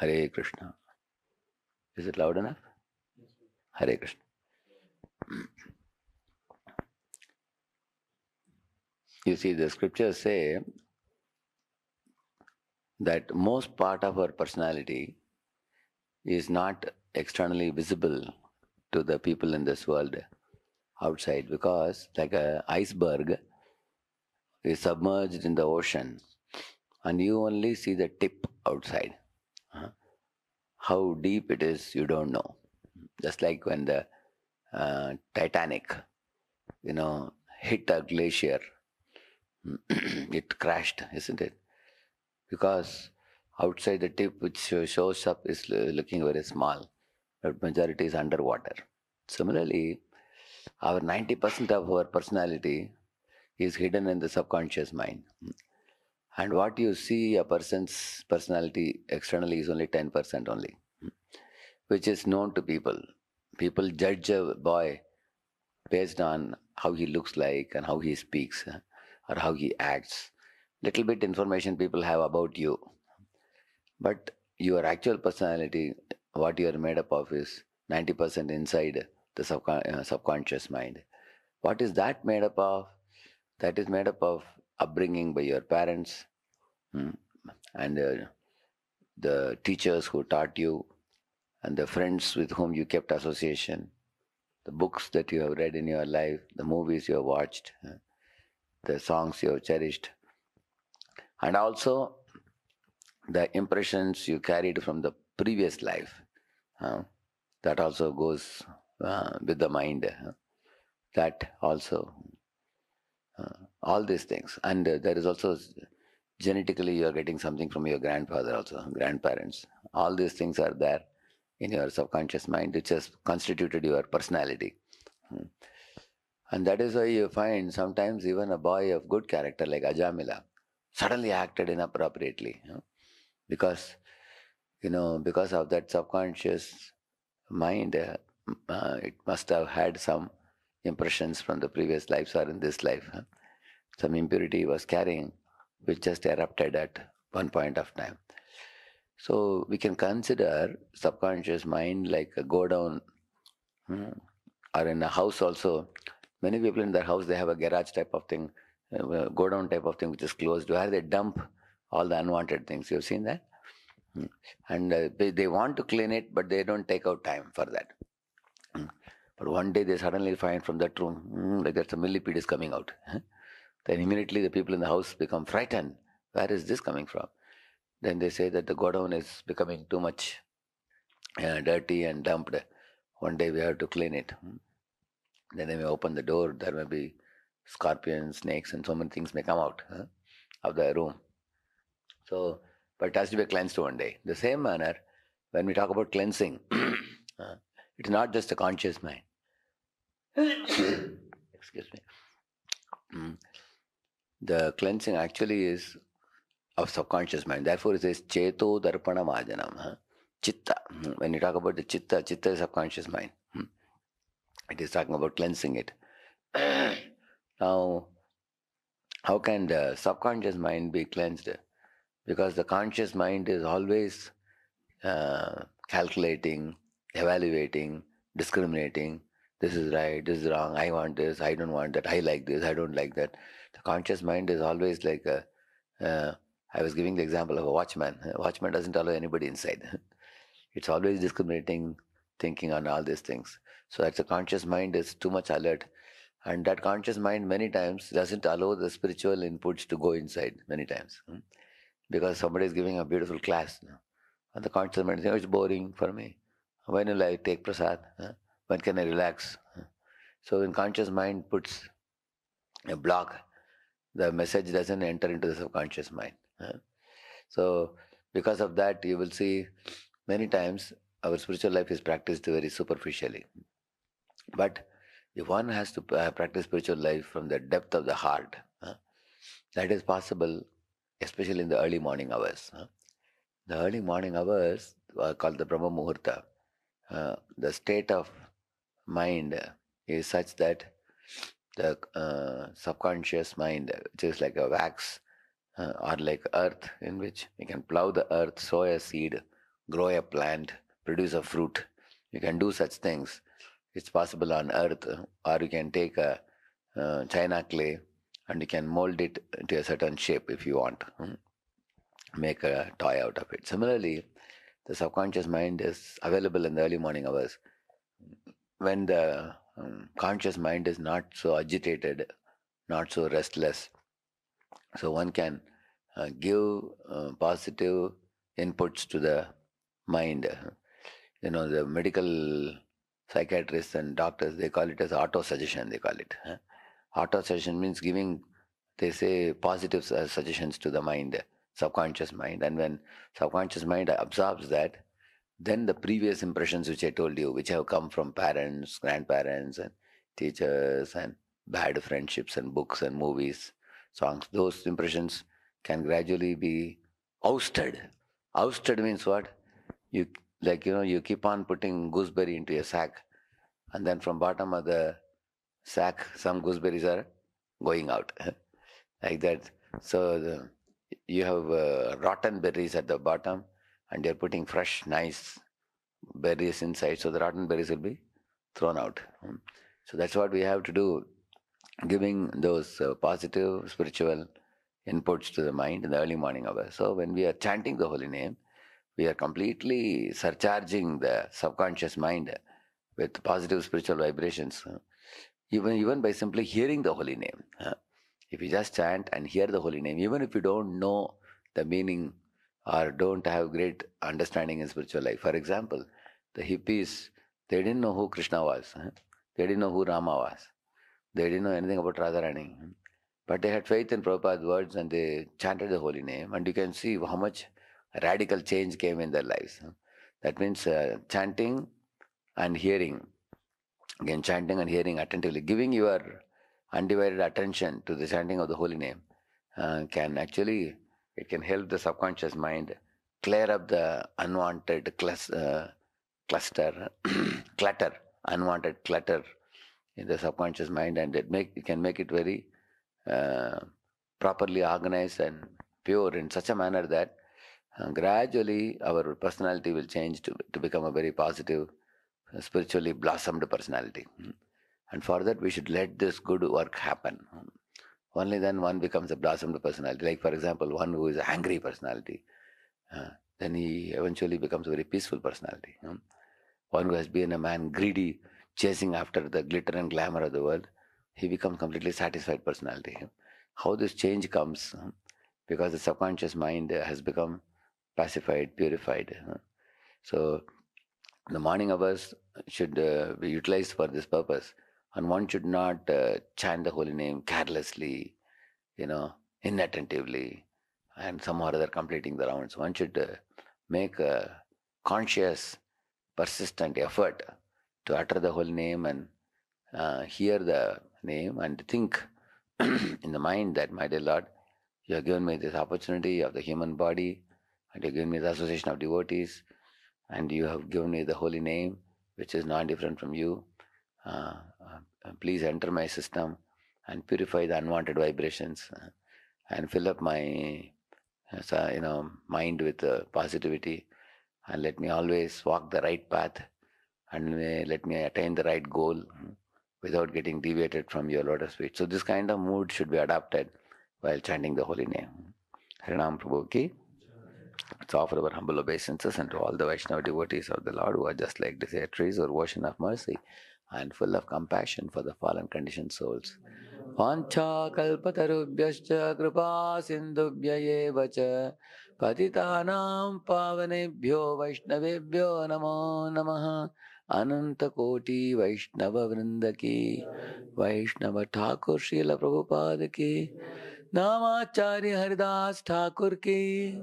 Hare Krishna. Is it loud enough? Hare Krishna. You see, the scriptures say that most part of our personality is not externally visible to the people in this world outside, because like an iceberg is submerged in the ocean and you only see the tip outside. How deep it is, you don't know. Just like when the Titanic, hit a glacier, it crashed, isn't it? Because outside the tip which shows up is looking very small, but majority is underwater. Similarly, our 90% of our personality is hidden in the subconscious mind. And what you see a person's personality externally is only 10% only, which is known to people. People judge a boy based on how he looks like and how he speaks or how he acts. Little bit information people have about you. But your actual personality, what you are made up of, is 90% inside the subconscious mind. What is that made up of? That is made up of upbringing by your parents, and the teachers who taught you, and the friends with whom you kept association, the books that you have read in your life, the movies you have watched, the songs you have cherished, and also the impressions you carried from the previous life. That also goes with the mind. That also, all these things. And there is also genetically you are getting something from your grandfather also, grandparents. All these things are there in your subconscious mind, which has constituted your personality. And that is why you find sometimes even a boy of good character like Ajamila suddenly acted inappropriately. Because because of that subconscious mind, it must have had some impressions from the previous lives or in this life. Some impurity he was carrying, which just erupted at one point of time. So we can consider subconscious mind like a go down, or in a house also. Many people in their house, they have a garage type of thing, go down type of thing which is closed, where they dump all the unwanted things. You've seen that? And they want to clean it, but they don't take out time for that. But one day they suddenly find from that room, like there's a millipede is coming out. Then immediately the people in the house become frightened. Where is this coming from? Then they say that the godown is becoming too much dirty and dumped. One day we have to clean it. Then they may open the door, there may be scorpions, snakes, and so many things may come out of the room. So, but it has to be cleansed one day. The same manner, when we talk about cleansing, it's not just a conscious mind. Excuse me. The cleansing actually is of subconscious mind. Therefore, it says Cheto Darpana Majanam. Chitta. When you talk about the Chitta, Chitta is subconscious mind. It is talking about cleansing it. Now, how can the subconscious mind be cleansed? Because the conscious mind is always calculating, evaluating, discriminating. This is right, this is wrong, I want this, I don't want that, I like this, I don't like that. The conscious mind is always like I was giving the example of a watchman. A watchman doesn't allow anybody inside. It's always discriminating, thinking on all these things. So that's the conscious mind is too much alert. And that conscious mind many times doesn't allow the spiritual inputs to go inside many times. Because somebody is giving a beautiful class. And the conscious mind says, it's boring for me. When will I take prasad? When can I relax? So when conscious mind puts a block, the message doesn't enter into the subconscious mind. So because of that, you will see many times our spiritual life is practiced very superficially. But if one has to practice spiritual life from the depth of the heart, that is possible, especially in the early morning hours. The early morning hours are called the Brahma Muhurta. The state of mind is such that the subconscious mind, which is like a wax or like earth, in which we can plow the earth, sow a seed, grow a plant, produce a fruit. You can do such things. It's possible on earth, or you can take a china clay and you can mold it into a certain shape if you want. Make a toy out of it. Similarly, the subconscious mind is available in the early morning hours when the conscious mind is not so agitated, not so restless. So one can give positive inputs to the mind. The medical psychiatrists and doctors, they call it as auto suggestion, they call it. Auto suggestion means giving, they say, positive suggestions to the mind, subconscious mind. And when subconscious mind absorbs that, then the previous impressions which I told you, which have come from parents, grandparents, and teachers, and bad friendships, and books, and movies, songs, those impressions can gradually be ousted. Ousted means what? You you keep on putting gooseberry into a sack, and then from bottom of the sack, some gooseberries are going out, like that. So you have rotten berries at the bottom, and you're putting fresh, nice berries inside. So the rotten berries will be thrown out. So that's what we have to do, giving those positive spiritual inputs to the mind in the early morning hours. So when we are chanting the holy name, we are completely surcharging the subconscious mind with positive spiritual vibrations. Even by simply hearing the holy name. If you just chant and hear the holy name, even if you don't know the meaning or don't have great understanding in spiritual life. For example, the hippies, they didn't know who Krishna was. They didn't know who Rama was. They didn't know anything about Radharani. But they had faith in Prabhupada's words and they chanted the holy name. And you can see how much radical change came in their lives. That means chanting and hearing. Again, chanting and hearing attentively, giving your undivided attention to the chanting of the holy name it can help the subconscious mind clear up the unwanted cluster, clutter, unwanted clutter in the subconscious mind, and it can make it very uh, properly organized and pure in such a manner that gradually our personality will change to become a very positive, spiritually blossomed personality. And for that, we should let this good work happen. Only then one becomes a blossomed personality. Like, for example, one who is an angry personality, then he eventually becomes a very peaceful personality. One who has been a man greedy, chasing after the glitter and glamour of the world, he becomes completely satisfied personality. How this change comes? Because the subconscious mind has become pacified, purified. So the morning hours should be utilized for this purpose, and one should not chant the holy name carelessly, inattentively, and somehow or other completing the rounds. One should make a conscious, persistent effort to utter the holy name and hear the name and think in the mind that, my dear Lord, you have given me this opportunity of the human body, and you have given me the association of devotees, and you have given me the holy name, which is not different from you. Please enter my system and purify the unwanted vibrations and fill up my mind with positivity, and let me always walk the right path, and let me attain the right goal without getting deviated from your lotus feet. So this kind of mood should be adopted while chanting the holy name. Harinam Prabhu ki. Let's offer our humble obeisances and to all the Vaishnava devotees of the Lord who are just like desert trees or ocean of mercy and full of compassion for the fallen conditioned souls. Vancha kalpatarubhyascha kripa sindhubhya eva cha patitanam pavanebhyo vaishnavebhyo namo namaha. Ananta Koti Vaishnava Vrinda ki, Vaishnava Thakur Srila Prabhupada ki, Namacharya Haridas Thakur ki.